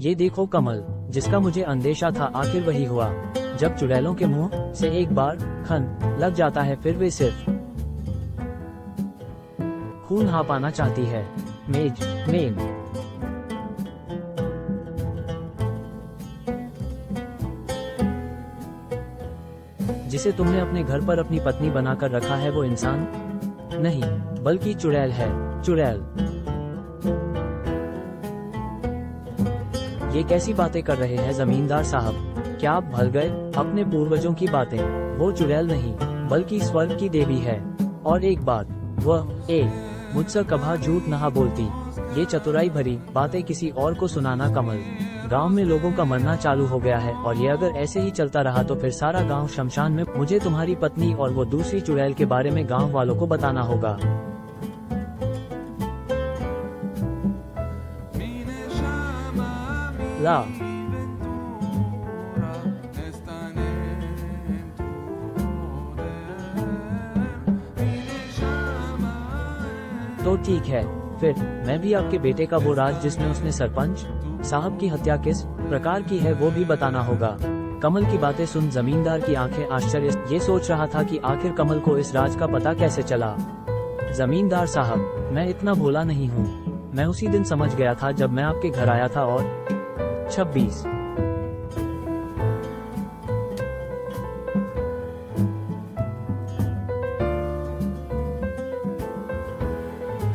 ये देखो कमल, जिसका मुझे अंदेशा था आखिर वही हुआ। जब चुड़ैलों के मुंह से एक बार खन लग जाता है, फिर वे सिर्फ खून हाँ पाना चाहती है। मेन जिसे तुमने अपने घर पर अपनी पत्नी बनाकर रखा है वो इंसान नहीं बल्कि चुड़ैल है। चुड़ैल। ये कैसी बातें कर रहे हैं जमींदार साहब? क्या आप भूल गए अपने पूर्वजों की बातें? वो चुड़ैल नहीं बल्कि स्वर्ग की देवी है। और एक बात, वह मुझसे कभी झूठ नहीं बोलती। ये चतुराई भरी बातें किसी और को सुनाना कमल। गांव में लोगों का मरना चालू हो गया है और ये अगर ऐसे ही चलता रहा तो फिर सारा गांव शमशान में। मुझे तुम्हारी पत्नी और वो दूसरी चुड़ैल के बारे में गांव वालों को बताना होगा। ला तो ठीक है, फिर मैं भी आपके बेटे का वो राज जिसमें उसने सरपंच साहब की हत्या किस प्रकार की है वो भी बताना होगा। कमल की बातें सुन जमींदार की आंखें आश्चर्य ये सोच रहा था कि आखिर कमल को इस राज का पता कैसे चला। जमींदार साहब, मैं इतना भोला नहीं हूँ। मैं उसी दिन समझ गया था जब मैं आपके घर आया था। और 26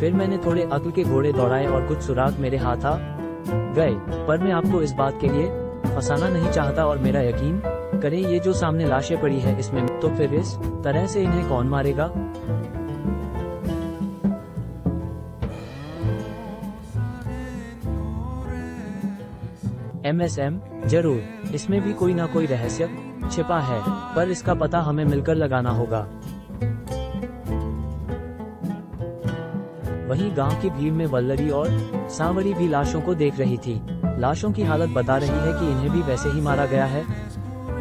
फिर मैंने थोड़े अक्ल के घोड़े दौड़ाए और कुछ सुराग मेरे हाथ आ गए, पर मैं आपको इस बात के लिए फंसाना नहीं चाहता। और मेरा यकीन करें, ये जो सामने लाशें पड़ी है इसमें तो फिर इस तरह से इन्हें कौन मारेगा? MSM जरूर, इसमें भी कोई ना कोई रहस्य छिपा है, पर इसका पता हमें मिलकर लगाना होगा। वहीं गांव की भीड़ में वल्लरी और सांवरी भी लाशों को देख रही थी। लाशों की हालत बता रही है कि इन्हें भी वैसे ही मारा गया है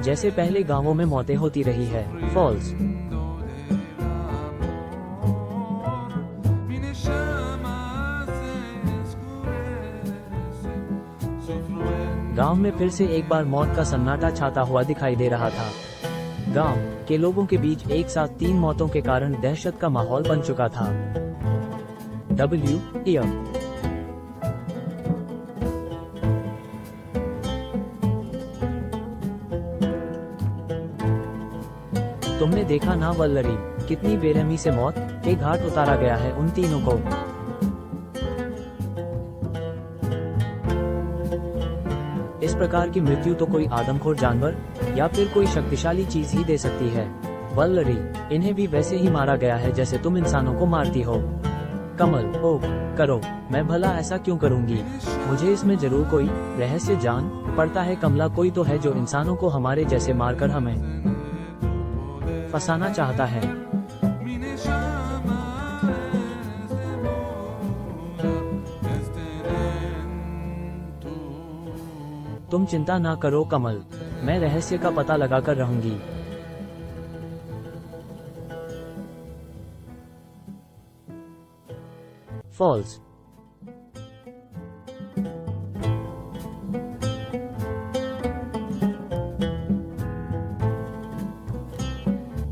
जैसे पहले गांवों में मौतें होती रही है। फॉल्स। गांव में फिर से एक बार मौत का सन्नाटा छाता हुआ दिखाई दे रहा था। गांव के लोगों के बीच एक साथ 3 मौतों के कारण दहशत का माहौल बन चुका था। तुमने देखा ना वल्लरी, कितनी बेरहमी से मौत के घाट उतारा गया है उन तीनों को। इस प्रकार की मृत्यु तो कोई आदमखोर जानवर या फिर कोई शक्तिशाली चीज ही दे सकती है। वल्लरी, इन्हें भी वैसे ही मारा गया है जैसे तुम इंसानों को मारती हो। कमल, ओ करो, मैं भला ऐसा क्यों करूंगी? मुझे इसमें जरूर कोई रहस्य जान पड़ता है। कमला, कोई तो है जो इंसानों को हमारे जैसे मारकर हमें फंसाना चाहता है। तुम चिंता ना करो कमल, मैं रहस्य का पता लगाकर रहूंगी। फॉल्स।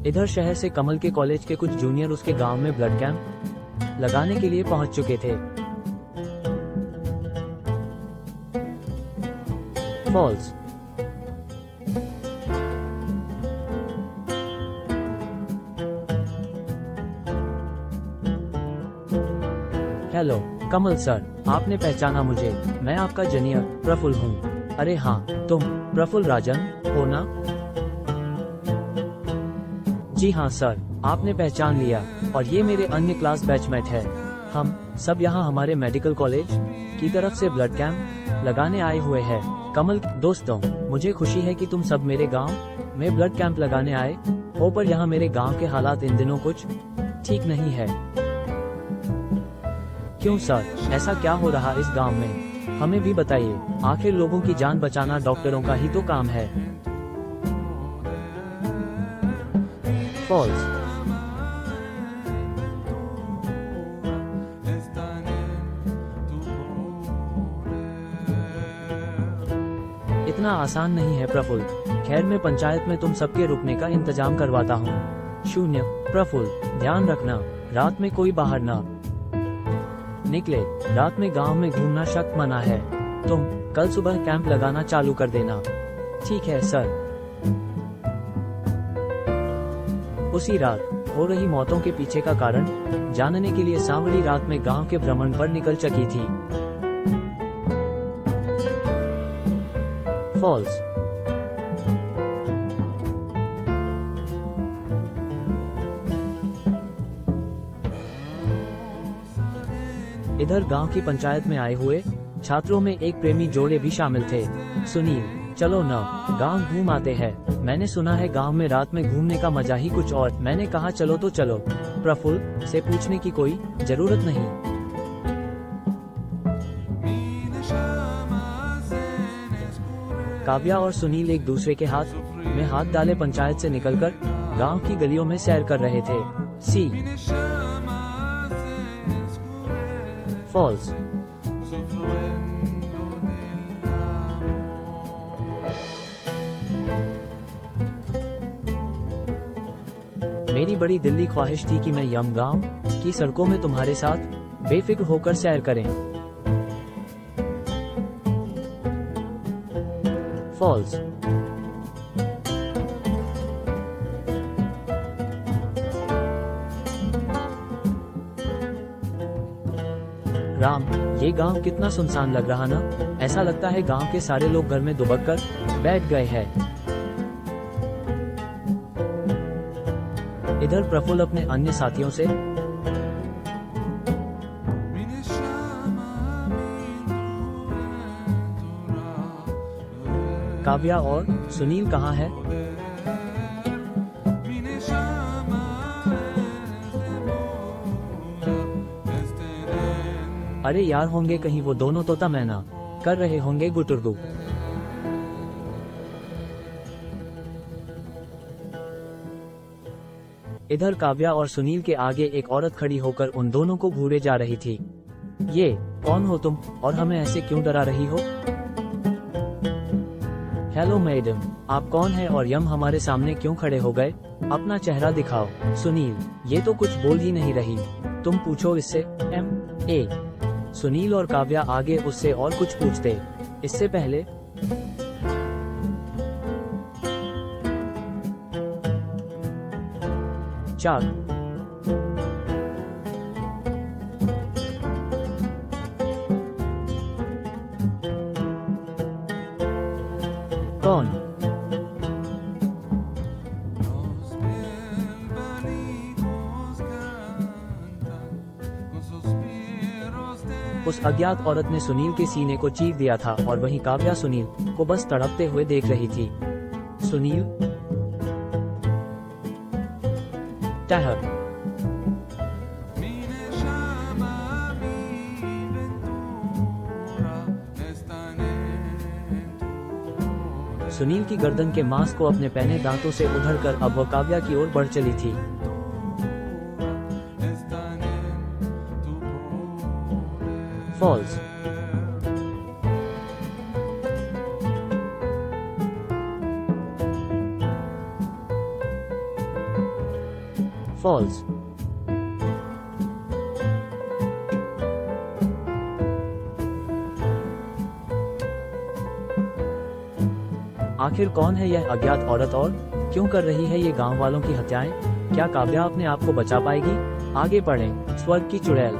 इधर शहर से कमल के कॉलेज के कुछ जूनियर उसके गांव में ब्लड कैंप लगाने के लिए पहुंच चुके थे। फॉल्स। हेलो कमल सर, आपने पहचाना मुझे? मैं आपका जूनियर प्रफुल्ल हूँ। अरे हाँ, तुम प्रफुल्ल राजन हो ना? जी हाँ सर, आपने पहचान लिया। और ये मेरे अन्य क्लास बैचमेट है। हम सब यहाँ हमारे मेडिकल कॉलेज की तरफ से ब्लड कैंप लगाने आए हुए हैं। कमल दोस्तों, मुझे खुशी है कि तुम सब मेरे गांव में ब्लड कैंप लगाने आए हो, पर यहाँ मेरे गांव के हालात इन दिनों कुछ ठीक नहीं है। क्यों सर, ऐसा क्या हो रहा इस गांव में? हमें भी बताइए, आखिर लोगों की जान बचाना डॉक्टरों का ही तो काम है। फॉल्स। इतना आसान नहीं है प्रफुल्ल। खैर मैं पंचायत में तुम सबके रुकने का इंतजाम करवाता हूँ। शून्य। प्रफुल्ल ध्यान रखना, रात में कोई बाहर ना निकले। रात में गांव में घूमना सख्त मना है। तुम कल सुबह कैंप लगाना चालू कर देना। ठीक है सर। उसी रात हो रही मौतों के पीछे का कारण जानने के लिए सांवरी रात में गांव के भ्रमण पर निकल चुकी थी। फॉल्स। इधर गांव की पंचायत में आए हुए छात्रों में एक प्रेमी जोड़े भी शामिल थे। सुनील, चलो न गांव घूम आते हैं। मैंने सुना है गांव में रात में घूमने का मजा ही कुछ और। मैंने कहा चलो तो चलो। प्रफुल्ल से पूछने की कोई जरूरत नहीं। काव्या और सुनील एक दूसरे के हाथ में हाथ डाले पंचायत से निकलकर गांव की गलियों में सैर कर रहे थे। सी फॉल्स। मेरी बड़ी दिल्ली ख्वाहिश थी कि मैं यम गांव की सड़कों में तुम्हारे साथ बेफिक्र होकर सैर करें। फॉल्स। राम, ये गांव कितना सुनसान लग रहा ना। ऐसा लगता है गांव के सारे लोग घर में दुबक कर बैठ गए हैं। इधर प्रफुल्ल अपने अन्य साथियों से काव्या और सुनील कहाँ है? अरे यार, होंगे कहीं वो दोनों तोता मैना कर रहे होंगे गुटुरगु। इधर काव्या और सुनील के आगे एक औरत खड़ी होकर उन दोनों को घूरे जा रही थी। ये कौन हो तुम और हमें ऐसे क्यों डरा रही हो? हेलो मैडम, आप कौन है और यम हमारे सामने क्यों खड़े हो गए? अपना चेहरा दिखाओ। सुनील, ये तो कुछ बोल ही नहीं रही। तुम पूछो इससे। ए सुनील और काव्या आगे उससे और कुछ पूछते इससे पहले चार। कौन? उस अज्ञात औरत ने सुनील के सीने को चीर दिया था और वहीं काव्या सुनील को बस तड़पते हुए देख रही थी। सुनील टहर। सुनील की गर्दन के मांस को अपने पहने दांतों से उधड़कर अब वह काव्या की ओर बढ़ चली थी। फॉल्स। फॉल्स। आखिर कौन है यह अज्ञात औरत और क्यों कर रही है ये गांव वालों की हत्याएं? क्या काव्या अपने आप को बचा पाएगी? आगे पढ़ें। स्वर्ग की चुड़ैल।